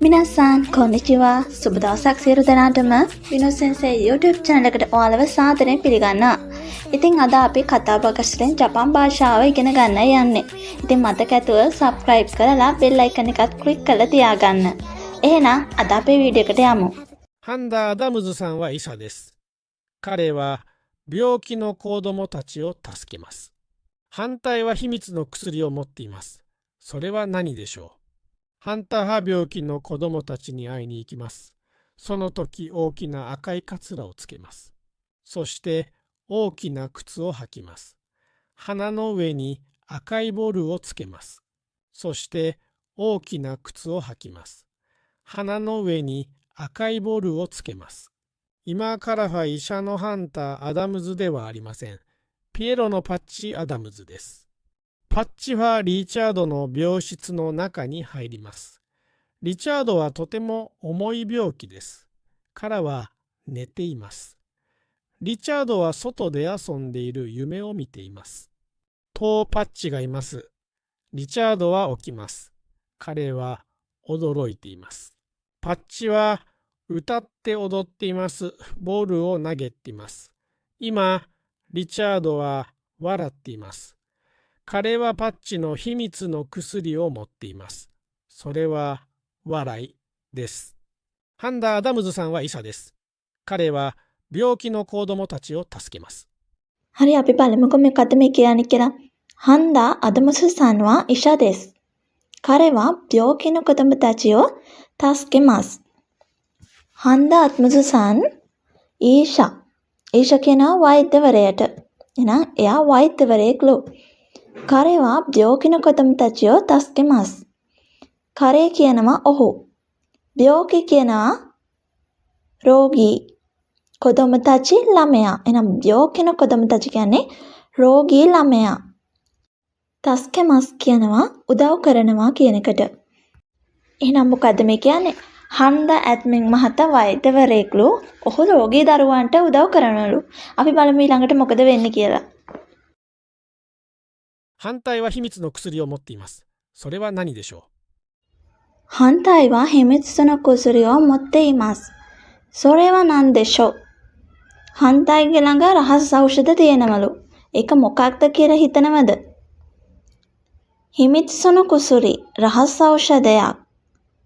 皆さん、こんにちは。සුබ දවසක් සියලු දෙනාටම විනෝද සෙන්සේ YouTube channel එකට ඔයාලව සාදරයෙන් පිළිගන්නවා. ඉතින් අද අපි කතාබහකටෙන් ජපාන් භාෂාව ඉගෙන ගන්න යන්නේ. ඉතින් මතක ඇතුව subscribe කරලා bell icon එකත් click කරලා තියාගන්න. එහෙනම් අද අපේ වීඩියෝ එකට යමු. 半田アダムズさんは医者です。彼は病気の子供たちを助けます。反対は秘密の薬を持っています。それは何でしょう。ハンターは病気の子供たちに会いに行きます。その時大きな赤いカツラをつけます。そして大きな靴を履きます。鼻の上に赤いボールをつけます。そして大きな靴を履きます。鼻の上に赤いボールをつけます。今からは医者のハンター・アダムズではありません。ピエロのパッチ・アダムズです。パッチはリチャードの病室の中に入ります。リチャードはとても重い病気です。彼は寝ています。リチャードは外で遊んでいる夢を見ています。トーパッチがいます。リチャードは起きます。彼は驚いています。パッチは歌って踊っています。ボールを投げています。今、リチャードは笑っています。彼はパッチの秘密の薬を持っています。それは笑いです。ハンダ・アダムズさんは医者です。彼は病気の子供たちを助けます。හරි අපි බලමුකෝ මේකද මේ කියන්නේ කියලා. හන්දා අදමුසුさんは医者です。彼は病気の子供たちを助けます。හන්දා අදමුසුさんඊෂා. ඊෂා කියනවා වෛද්‍යවරයාට. එහෙනම් එයා වෛද්‍යවරයෙක්ලු. 彼は病気の子供たちを助けます。彼කියනවා ඔහු. 病気කියනවා රෝගී. 子供たちළමයා. එහෙනම් 病気の子供たちකියන්නේ රෝගී ළමයා. 助けますකියනවා උදව් කරනවා කියන එකට. එහෙනම් මොකද්ද මේ කියන්නේ? හන්දා ඇඩ්මින් මහතා වෛද්‍යවරයෙක්ලු. ඔහු රෝගී දරුවන්ට උදව් කරනවලු. අපි බලමු ඊළඟට මොකද වෙන්නේ කියලා. 反対は秘密の薬を持っています。それは何でしょう。反対は秘密の薬を持っています。それは何でしょう。反対ළඟ රහස් ඖෂධ තියෙනවලු. ඒක මොකක්ද කියලා හිතනවද? 秘密の薬 රහස් ඖෂධයක්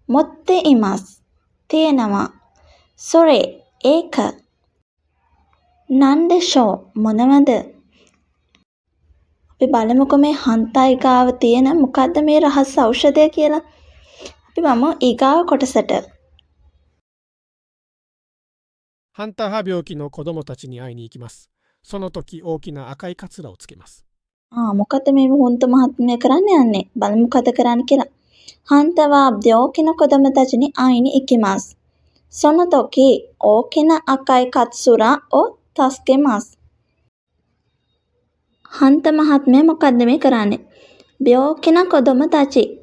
持っています තියෙනවා. それ ඒක 何でしょう මොනවද? අපි බලමුකෝ මේ හන්තයි ගාව තියෙන මොකද්ද මේ රහස් ඖෂධය කියලා. අපි බලමු ඊගාව කොටසට. ハンターは病気の子供たちに会いに行きます。その時大きな赤いカツラをつけます。මොකද මේ හුන්ත මහත්මයා කරන්න යන්නේ? බලමු කද කරන්න කියලා. ハンタは病気の子供たちに会いに行きます。その時大きな赤いカツラを助けます。හන්ත මහත්මයා මොකද්ද මේ කරන්නේ? 病気の子供たち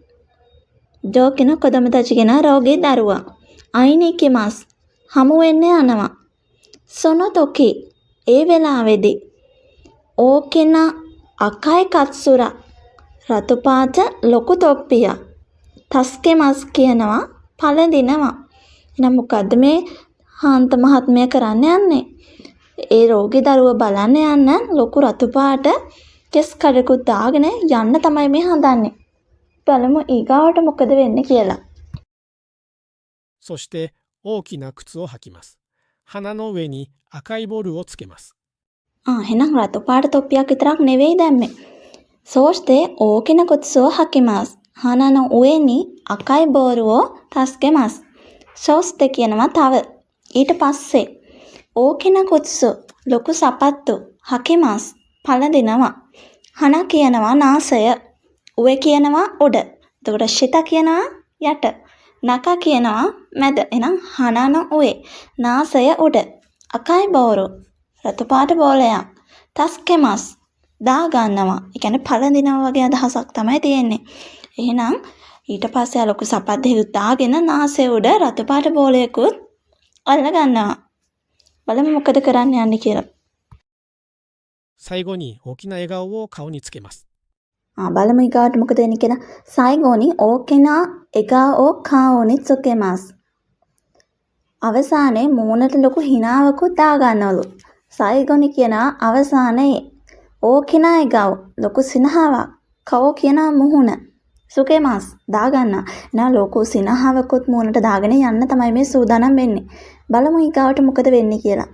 病気の子供たちකියන රෝගී දරුවා 会いに行きます හමු වෙන්න යනවා. その時 ඒ වෙලාවේදී 大きな赤いカツラ රතු පාට ලොකු තොප්පිය 助けますකියනවා පළඳිනවා. එහෙනම් මොකද්ද මේ හන්ත මහත්මයා කරන්න යන්නේ? ඒ රෝගී දරුවා බලන්න යන්න ලොකු රතු පාට කෙස් කඩකුත් දාගෙන යන්න තමයි මේ හදන්නේ. බලමු ඊගාවට මොකද වෙන්නේ කියලා. そして大きな靴を履きます。鼻の上に赤いボールをつけます。එහෙනම් රතු පාට තොප්පියක් විතරක් නෙවෙයි දැම්මේ. そうして大きな靴を履きます。鼻の上に赤いボールを助けます。そうしてකියනවා තව. ඊට පස්සේ 大きな靴 ලොකු සපත්තු 履きます පළඳිනවා. හන කියනවා නාසය. උවේ කියනවා උඩ. එතකොට ශිත කියනවා යට. නක කියනවා මැද. එහෙනම් හනන උවේ. නාසය උඩ. අකයි බෝරු. රතු පාට බෝලයක්. තස්කෙමස්. දා ගන්නවා. ඒ කියන්නේ පළඳිනවා වගේ අදහසක් තමයි තියෙන්නේ. එහෙනම් ඊට පස්සේ ලොකු සපත් දෙකක් දාගෙන නාසය උඩ රතු පාට බෝලයකුත් අල්ල ගන්නවා. බලමු මොකද කරන්න යන්නේ කියලා. 最後に大きな笑顔を顔につけます。බලමු ඊගාවට මොකද වෙන්නේ කියලා. සයිගෝනි ඕකෙනා එගා ඕ කාෝනි සුකෙමාස්. අවසානයේ මූණට ලොකු හිනාවකුත් දාගන්නවලු. සයිගෝනි කියනවා අවසානයේ ඕකෙනා එගා ලොකු සිනහාවක්. කවෝ කියනවා මුහුණ. සුකෙමාස් දාගන්න. නා ලොකු සිනහාවකුත් මූණට දාගෙන යන්න තමයි මේ සූදානම් වෙන්නේ. බලමු ඊගාවට මොකද වෙන්නේ කියලා.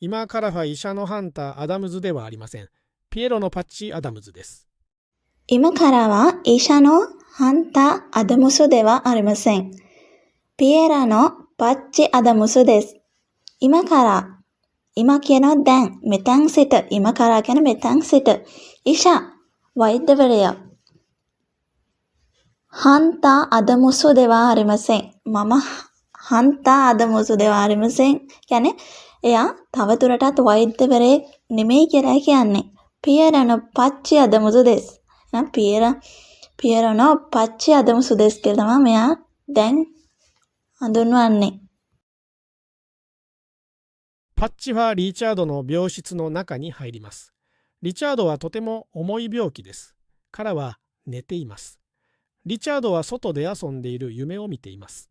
今からは医者のハンターアダムズではありません。ピエロのパッチ・アダムズです。今からは医者のハンターアダムスではありません。ピエラのパッチアダムスです。今から、今කියන දැන් මෙතැන් සිට今からකියන මෙතැන් සිට医者වෛද්‍යවරයාハンターアダムスではありません。මමハンターアダムスではありません。කියන්නේ එයා තවදුරටත් වෛද්‍යවරයෙක් නෙමෙයි කියලා කියන්නේ. පියරන පච්චි අදමුසු දෙස්. පියරන පච්චි අදමුසු දෙස් කියලා තමයි මෙයා දැන් හඳුන්වන්නේ. パッチはリチャードの病室の中に入ります。リチャードはとても重い病気です。彼は寝ています。リチャードは外で遊んでいる夢を見ています。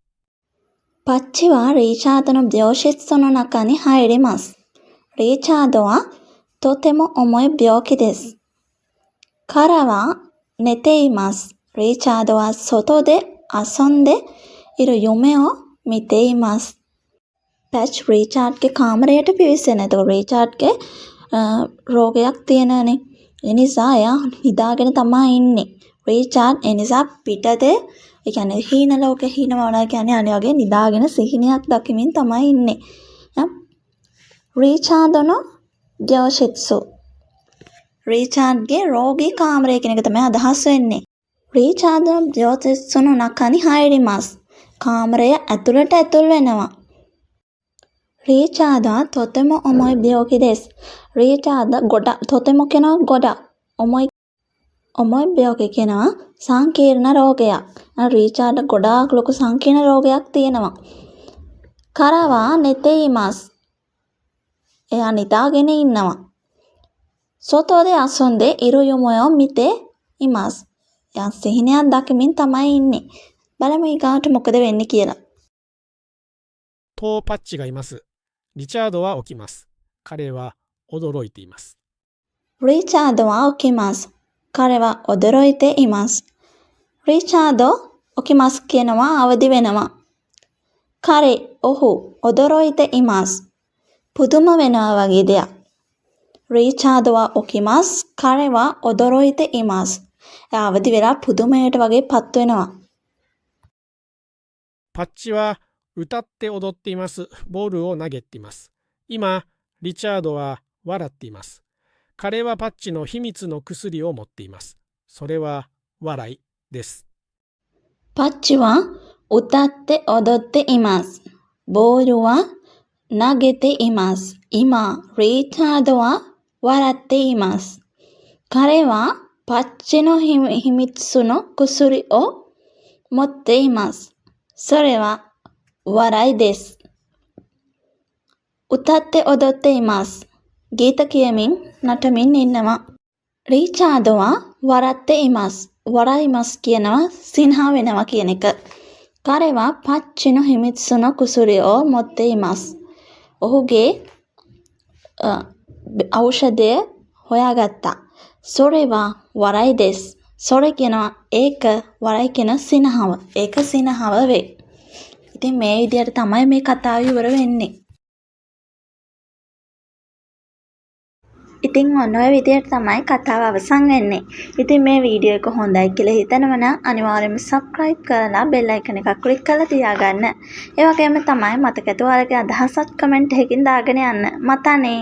パッチはリチャードの病室の中に入ります。リチャードはとても重い病気です。彼は寝ています。リチャードは外で遊んでいる夢を見ています。පැච් රීචාඩ්ගේ කාමරයට පිවිසෙන. එතකොට රීචාඩ්ගේ රෝගයක් තියෙනනේ. ඒ නිසා එයා නිදාගෙන තමයි ඉන්නේ. රීචාඩ් ඒ නිසා පිටතේ ඒ කියන්නේ හීන ලෝකේ හීනවනා කියන්නේ අනේ වගේ නිදාගෙන සිහිනයක් දකිමින් තමයි ඉන්නේ. රීචාඩ්නෝ ජෝෂිත්සු. රීචාඩ්ගේ රෝගී කාමරය කියන එක තමයි අදහස් වෙන්නේ. රීචාඩ්නෝ ජෝෂිත්සුන නකනි හයිරිමස්. කාමරය ඇතුළට ඇතුල් වෙනවා. リチャードはとても重い病気です。リチャードとてもごだ重い病気කියනවා සංකීර්ණ රෝගයක්. රීචාඩ් ගොඩාක් ලොකු සංකීර්ණ රෝගයක් තියෙනවා. කරවා නෙතෙයිමස්. එයා නිදාගෙන ඉන්නවා. සොතෝදේ අසොන්දේ ඉරු යුමයෝ මිතේ ඉමස්. එයා සිහිනයක් දකිමින් තමයි ඉන්නේ. බලමු ඊගාට මොකද වෙන්නේ කියලා. とパッチがいます。リチャードは起きます。彼は驚いています。リチャードは起きます。彼は驚いています。リチャード起きますකියනවා අවදි වෙනවා. 彼ඔහු驚いています。පුදුම වෙනවා වගේ දෙයක්. リチャードは起きます。彼は驚いています。අවදි වෙලා පුදුමයට වගේ පත් වෙනවා. パッチは歌って踊っています。ボールを投げています。今、リチャードは笑っています。彼はパッチの秘密の薬を持っています。それは笑いです。パッチは歌って踊っています。ボールは投げています。今、リチャードは笑っています。彼はパッチの秘密の薬を持っています。それは笑いです。歌って踊っています。ගීත කියමින් නටමින් ඉන්නවා. රීචාඩ්は笑っています。笑いますකියනවා සිනහා වෙනවා කියන එක. 彼はパッチの秘密の薬を持っています。ඔහුගේ ඖෂධය හොයාගත්තා. それは笑いです。それකියනවා ඒක笑いකියන සිනහව. ඒක සිනහව වේ. ඉතින් මේ විදිහට තමයි මේ කතාව ඉවර වෙන්නේ. ඉතින් ඔන්න ඔය විදිහට තමයි කතාව අවසන් වෙන්නේ. ඉතින් මේ වීඩියෝ එක හොඳයි කියලා හිතනවා නම් අනිවාර්යයෙන්ම subscribe කරලා bell icon එක click කරලා තියාගන්න. ඒ වගේම තමයි මතකද ඔයාලගේ අදහසත් comment එකකින් දාගෙන යන්න. මතනේ.